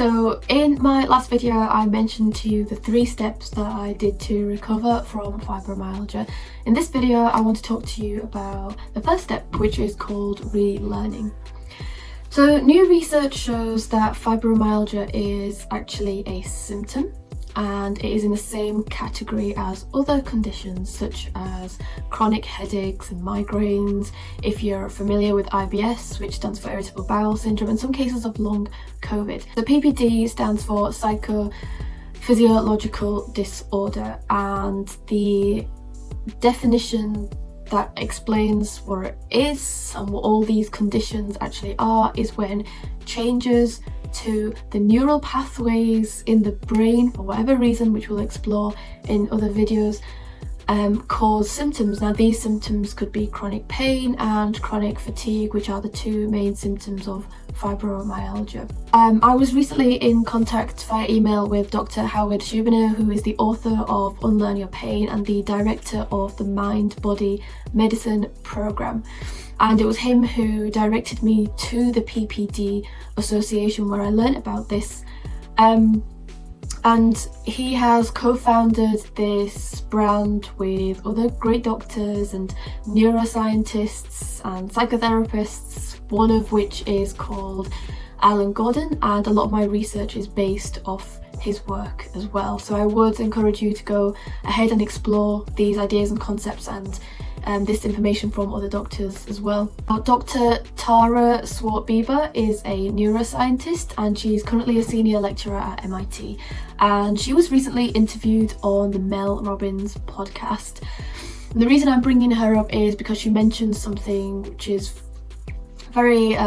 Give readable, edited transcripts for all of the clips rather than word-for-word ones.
So in my last video I mentioned to you the 3 steps that I did to recover from fibromyalgia. In this video I want to talk to you about the first step, which is called relearning. So new research shows that fibromyalgia is actually a symptom, and it is in the same category as other conditions such as chronic headaches and migraines, if you're familiar with IBS, which stands for irritable bowel syndrome, and some cases of long COVID. The PPD stands for psychophysiological disorder, and the definition that explains what it is and what all these conditions actually are is when changes to the neural pathways in the brain, for whatever reason, which we'll explore in other videos, cause symptoms. Now these symptoms could be chronic pain and chronic fatigue, which are the 2 main symptoms of fibromyalgia. I was recently in contact via email with Dr. Howard Schubiner, who is the author of Unlearn Your Pain and the director of the Mind Body Medicine program. And it was him who directed me to the PPD Association, where I learned about this. And he has co-founded this brand with other great doctors and neuroscientists and psychotherapists, one of which is called Alan Gordon, and a lot of my research is based off his work as well. So I would encourage you to go ahead and explore these ideas and concepts and this information from other doctors as well. Dr. Tara Swart-Bieber is a neuroscientist, and she's currently a senior lecturer at MIT, and she was recently interviewed on the Mel Robbins podcast. And the reason I'm bringing her up is because she mentioned something which is very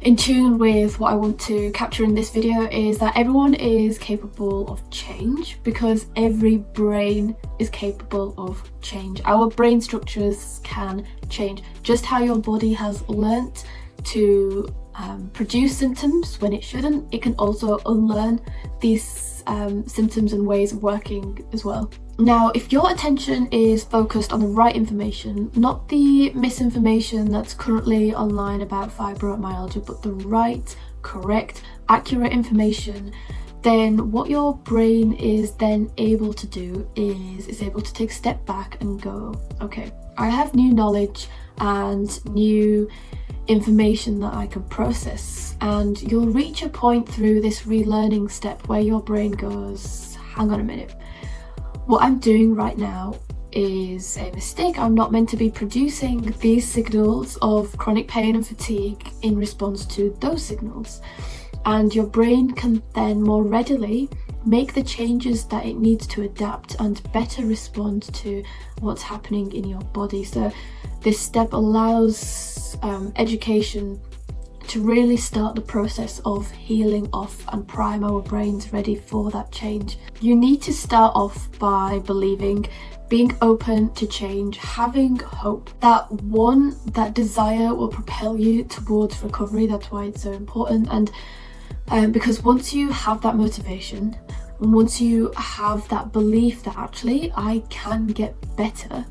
in tune with what I want to capture in this video, is that everyone is capable of change, because every brain is capable of change. Our brain structures can change. Just how your body has learnt to produce symptoms when it shouldn't, it can also unlearn these symptoms and ways of working as well. Now, if your attention is focused on the right information, not the misinformation that's currently online about fibromyalgia, but the right, correct, accurate information, then what your brain is then able to do is it's able to take a step back and go, okay, I have new knowledge and new information that I can process. And you'll reach a point through this relearning step where your brain goes, hang on a minute, what I'm doing right now is a mistake. I'm not meant to be producing these signals of chronic pain and fatigue in response to those signals. And your brain can then more readily make the changes that it needs to adapt and better respond to what's happening in your body. So this step allows education to really start the process of healing off and prime our brains ready for that change. You need to start off by believing, being open to change, having hope. That desire will propel you towards recovery. That's why it's so important. And because once you have that motivation, and once you have that belief that actually I can get better,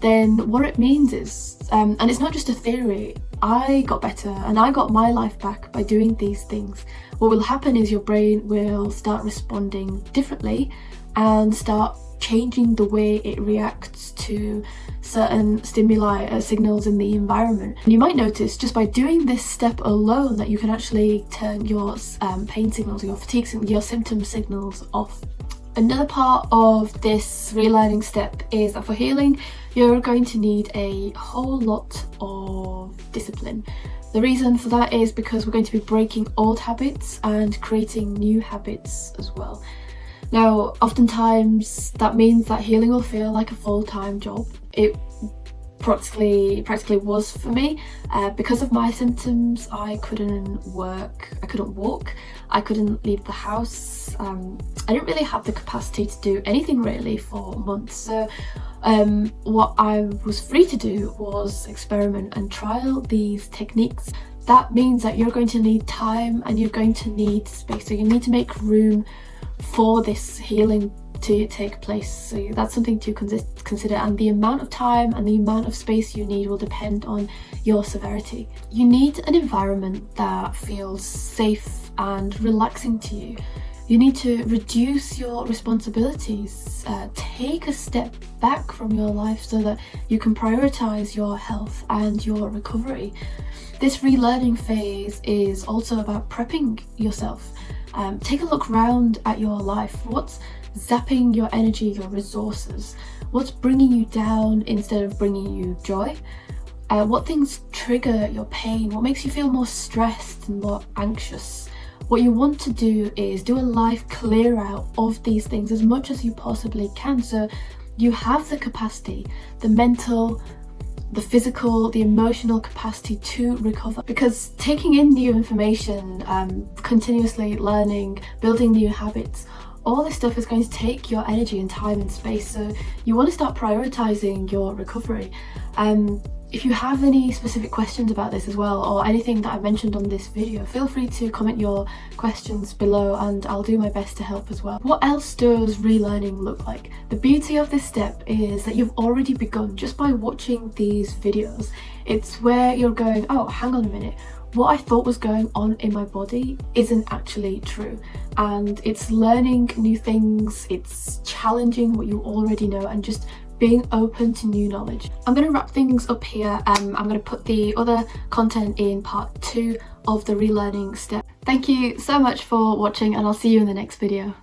then what it means is, and it's not just a theory, I got better and I got my life back by doing these things. What will happen is your brain will start responding differently and start changing the way it reacts to certain stimuli, signals in the environment. And you might notice just by doing this step alone that you can actually turn your pain signals, your fatigue signals, your symptom signals off. Another part of this relearning step is that for healing, you're going to need a whole lot of discipline. The reason for that is because we're going to be breaking old habits and creating new habits as well. Now, oftentimes that means that healing will feel like a full-time job. It practically was for me. Because of my symptoms, I couldn't work, I couldn't walk, I couldn't leave the house. I didn't really have the capacity to do anything really for months. So what I was free to do was experiment and trial these techniques. That means that you're going to need time and you're going to need space. So you need to make room for this healing to take place. So that's something to consider, and the amount of time and the amount of space you need will depend on your severity. You need an environment that feels safe and relaxing to you. You need to reduce your responsibilities, take a step back from your life so that you can prioritize your health and your recovery. This relearning phase is also about prepping yourself. Take a look round at your life. What's zapping your energy, your resources? What's bringing you down instead of bringing you joy? What things trigger your pain? What makes you feel more stressed and more anxious? What you want to do is do a life clear out of these things as much as you possibly can, so you have the capacity, the mental, the physical, the emotional capacity to recover. Because taking in new information, continuously learning, building new habits, all this stuff is going to take your energy and time and space, so you want to start prioritizing your recovery. If you have any specific questions about this as well, or anything that I mentioned on this video, feel free to comment your questions below and I'll do my best to help as well. What else does relearning look like? The beauty of this step is that you've already begun just by watching these videos. It's where you're going, oh, hang on a minute, what I thought was going on in my body isn't actually true. And it's learning new things, it's challenging what you already know, and just being open to new knowledge. I'm going to wrap things up here. I'm going to put the other content in part 2 of the relearning step. Thank you so much for watching, and I'll see you in the next video.